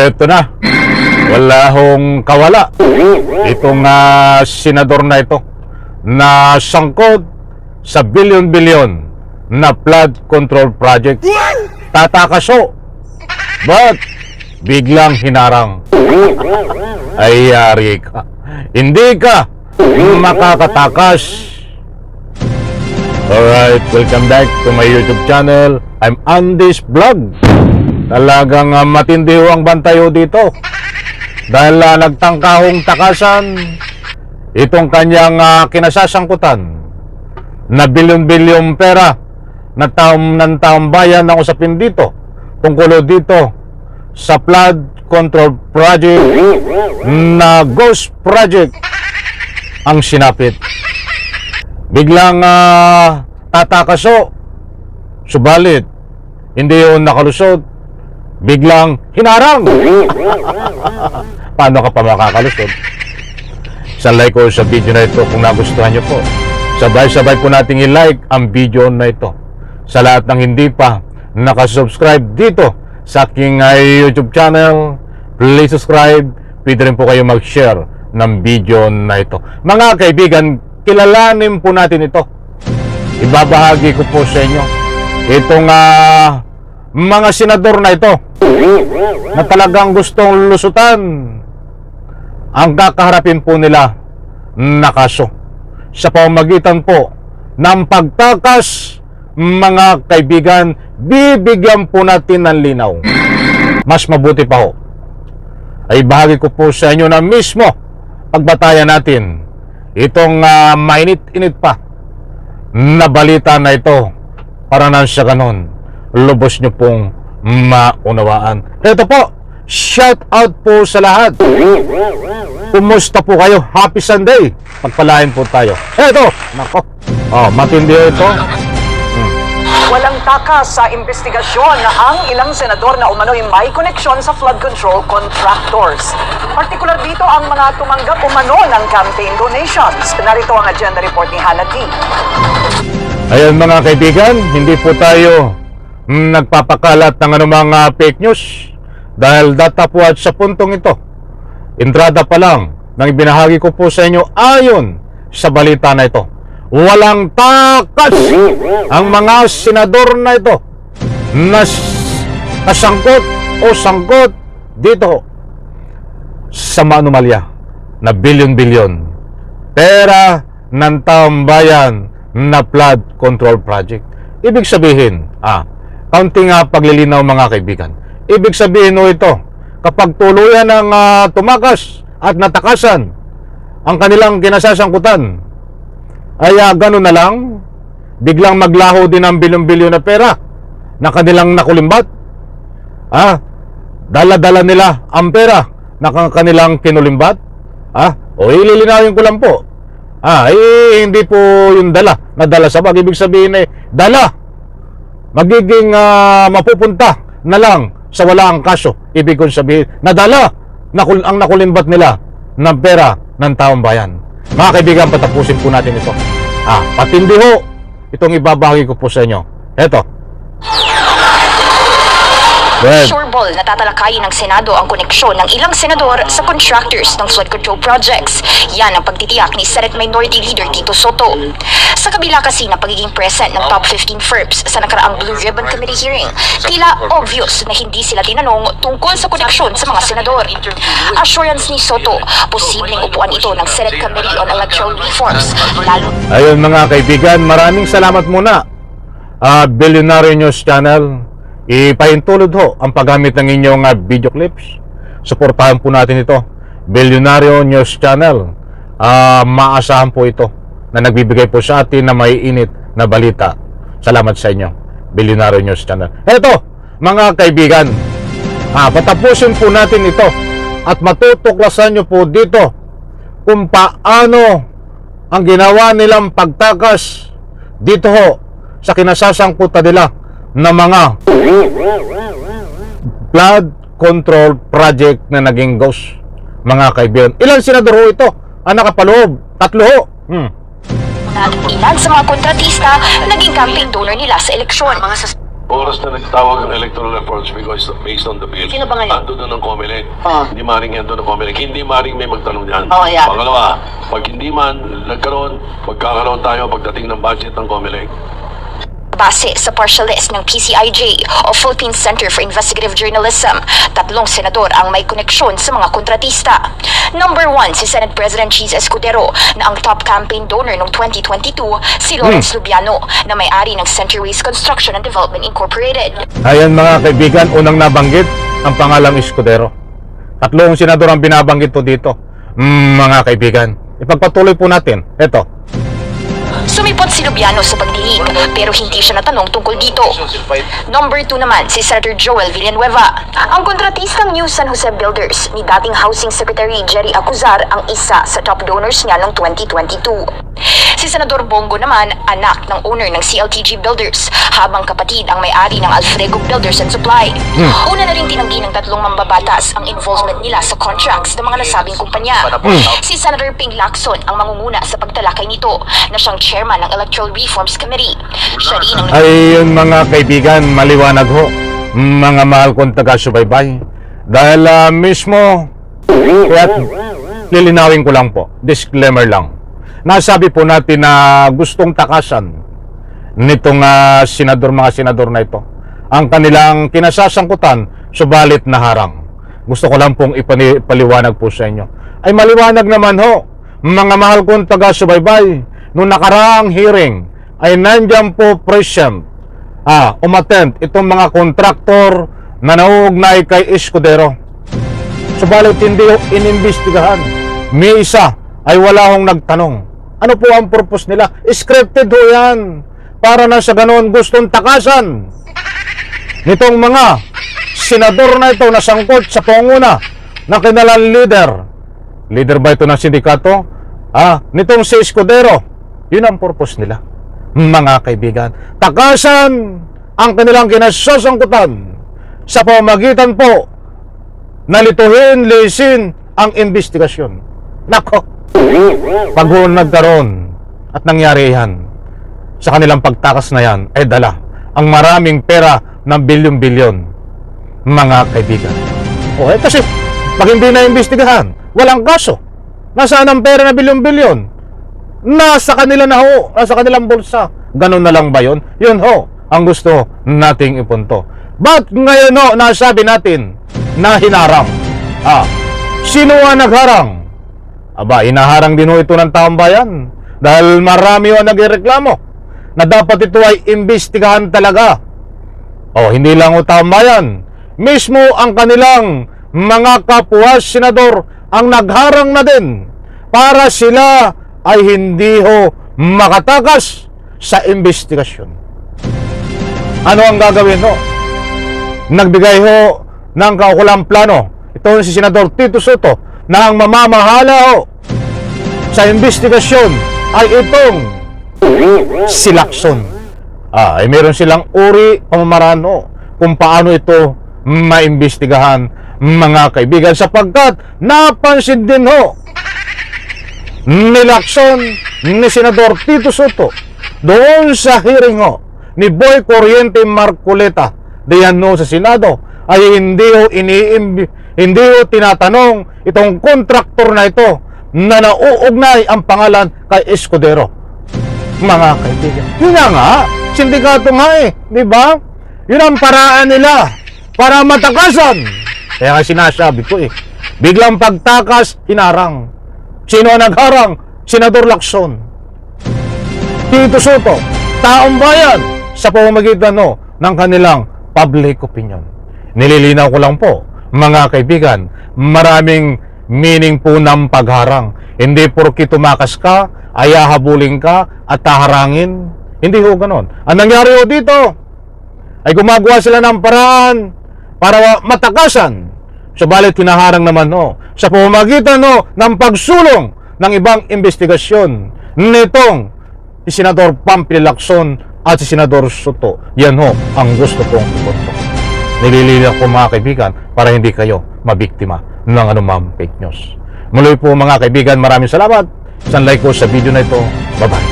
Eto na, wala hong kawala itong senador na ito na sangkot sa bilyon-bilyon na flood control project. Tatakaso, but biglang hinarang. Ay yari ka, hindi ka makakatakas. Alright, welcome back to my YouTube channel. I'm Andy's Vlog. Talagang matindi ang bantayo dito dahil nagtangkahong takasan itong kanyang kinasasangkutan na bilyon-bilyong pera na ng taong bayan na usapin dito tungkol dito sa flood control project na ghost project ang sinapit. Biglang tatakaso, subalit hindi yun nakalusot, biglang hinarang. Paano ka pa makakalusot? Sa like ko sa video na ito kung nagustuhan nyo po. Sabay-sabay po nating i-like ang video na ito. Sa lahat ng hindi pa nakasubscribe dito sa aking YouTube channel, please subscribe. Pwede rin po kayo mag-share ng video na ito. Mga kaibigan, kilalanin po natin ito. Ibabahagi ko po sa inyo itong mga senador na ito na talagang gustong lusutan ang kakaharapin po nila na kaso sa pamamagitan po ng pagtakas. Mga kaibigan, bibigyan po natin ng linaw. Mas mabuti pa ho ay bahagi ko po sa inyo na mismo pagbatayan natin itong mainit-init pa na balita na ito para nang sa ganon lubos nyo pong maunawaan. Ito po, shout out po sa lahat. Kumusta po kayo? Happy Sunday. Pagpalain po tayo. Ito, nako, matindi ito. Walang takas sa investigasyon na ang ilang senador na umano'y may koneksyon sa flood control contractors. Partikular dito ang mga tumanggap umano ng campaign donations. Narito ang agenda report ni Hannah D. Ayan mga kaibigan, hindi po tayo nagpapakalat ng anumang fake news dahil data po at sa puntong ito. Entrada pa lang nang ibinahagi ko po sa inyo ayon sa balita na ito. Walang takas ang mga senador na ito na kasangkot o sangkot dito sa maanumalya na bilyon-bilyon pera ng taong bayan na flood control project. Ibig sabihin, kaunting paglilinaw mga kaibigan. Ibig sabihin ito, kapag tuluyan ng tumakas at natakasan ang kanilang kinasasangkutan, ay gano'n na lang, biglang maglaho din ang bilyon-bilyon na pera na kanilang nakulimbat. Dala-dala nila ang pera na kanilang kinulimbat. O ililinawin ko lang po. Hindi po yung nadala sa bag. Ibig sabihin dala. Magiging mapupunta na lang sa wala ang kaso. Ibig kong sabihin, nadala ang nakulimbat nila ng pera ng taong bayan. Mga kaibigan, patapusin po natin ito. Patindi ho itong ibabahagi ko po sa inyo. Eto. Sureball na tatalakayin ng Senado ang koneksyon ng ilang senador sa contractors ng flood control projects. Yan ang pagtitiyak ni Senate Minority Leader Tito Soto. Sa kabila kasi ng pagiging present ng top 15 firms sa nakaraang Blue Ribbon Committee hearing, tila obvious na hindi sila tinanong tungkol sa koneksyon sa mga senador. Assurance ni Soto, posibleng upuan ito ng Senate Committee on Electoral Reforms. Ayun mga kaibigan, maraming salamat muna. Billionaire News Channel, ipahintulot ho ang paggamit ng inyong video clips. Suportahan po natin ito. Billionaire News Channel, maasahan po ito na nagbibigay po sa atin na may init na balita. Salamat sa inyo, Billionaire News Channel. Eto, mga kaibigan, patapusin po natin ito at matutuklasan nyo po dito kung paano ang ginawa nilang pagtakas dito ho sa kinasasangkutan nila na mga flood control project na naging ghost. Mga kaibigan, ilang senador ho ito ang nakapaloob? 3 ho. Ilan sa mga kontratista naging campaign donor nila sa eleksyon. Oras na na nagtawag ng electoral reports because based on the bill. Sino ba ngayon? Ando doon ng COMELEC. Oo. Hindi maring yan doon ng COMELEC. Hindi maring may magtanong yan. Oo, yeah. Pangalawa, pag hindi man nagkaroon, magkakaroon tayo pagdating ng budget ng COMELEC. Base sa partial list ng PCIJ o Philippine Center for Investigative Journalism, 3 senador ang may koneksyon sa mga kontratista. Number 1, si Senate President Cheese Escudero na ang top campaign donor noong 2022, si Lawrence Lubiano na may-ari ng Centerways Construction and Development Incorporated. Ayan mga kaibigan, unang nabanggit ang pangalang Escudero. 3 senador ang binabanggit po dito. Mga kaibigan, ipagpatuloy po natin. Ito. Sumipot si Lubiano sa pagdilig pero hindi siya natanong tungkol dito. Number 2 naman, si Senator Joel Villanueva. Ang kontratistang New San Jose Builders ni dating Housing Secretary Jerry Acuzar ang isa sa top donors niya noong 2022. Si Senador Bongo naman, anak ng owner ng CLTG Builders, habang kapatid ang may-ari ng Alfrego Builders and Supply. Una na rin tinanggi ng 3 mambabatas ang involvement nila sa contracts ng mga nasabing kumpanya. Si Senator Ping Lacson ang mangunguna sa pagtalakay nito na siyang chairman ng Electoral Reforms Committee. Siya rin ang Ayun mga kaibigan, maliwanag ho. Mga mahal kong taga-subaybay. Dahil mismo, kaya lilinawin ko lang po, disclaimer lang. Nasabi po natin na gustong takasan nitong mga senador na ito ang kanilang kinasasangkutan, subalit naharang. Gusto ko lang pong ipaliwanag po sa inyo. Ay maliwanag naman ho, mga mahal kong taga-subaybay, noong nakaraang hearing ay nandiyan po present, umattend itong mga kontraktor na nauugnay kay Escudero. Subalit hindi inimbestigahan. May isa ay wala hong nagtanong. Ano po ang purpose nila? Scripted ho yan. Para na sa ganoon gustong takasan nitong mga senador na ito na sangkot sa panguna na kinalang leader. Leader ba ito ng sindikato? Nitong si Escudero. Yun ang purpose nila. Mga kaibigan, takasan ang kanilang kinasasangkutan sa pamamagitan po na lituhin, lisin ang investigasyon. Nako! Pag nagkaroon at nangyari yan, sa kanilang pagtakas na yan, ay dala ang maraming pera ng bilyon-bilyon, mga kaibigan. Kasi pag hindi na imbestigahan, walang kaso. Nasaan ang pera na bilyon-bilyon? Nasa kanila na ho, nasa kanilang bulsa. Ganun na lang ba yun? Yun ho, ang gusto nating ipunto. But ngayon ho, nasabi natin na hinarang. Sino ang nagharang? Inaharang din ho ito ng taong bayan dahil marami ho nagreklamo na dapat ito ay imbestigahan talaga. Hindi lang ho taong bayan, mismo ang kanilang mga kapwa senador ang nagharang na din para sila ay hindi ho makatakas sa investigasyon. Ano ang gagawin ho? Nagbigay ho ng kaukulang plano ito si Senador Tito Soto na ang mamamahala ho sa investigasyon ay itong si Lacson. Ay meron silang uri pamamaraan ho kung paano ito maimbestigahan, mga kaibigan, sapagkat napansin din ho ni Lacson, ni Senador Tito Soto doon sa hearing ho ni Boy Corriente Marcoleta diyan no sa Senado ay hindi ho tinatanong itong kontraktor na ito na nauugnay ang pangalan kay Escudero. Mga kaibigan, yun nga, sindikato nga di ba? Yun ang paraan nila para matakasan. Kaya nga sinasabi ko biglang pagtakas, hinarang. Sino ang nagharang? Senador Lacson. Tito Soto, taong bayan sa pamamagitan ng kanilang public opinion. Nililinaw ko lang po, mga kaibigan, maraming meaning po ng pagharang. Hindi porke tumakas ka, ay hahabulin ka at taharangin. Hindi ho ganon. Ang nangyari ho dito ay gumagawa sila ng paraan para matakasan. Subalit kinaharang naman sa pamamagitan ng pagsulong ng ibang investigasyon nitong si Senador Pampil Lacson at si Senador Soto. Yan ang gusto kong ipunto. Nililinaw ko mga kaibigan para hindi kayo mabiktima ng anumang fake news. Muli po mga kaibigan, maraming salamat. Isang like ko sa video na ito. Bye-bye.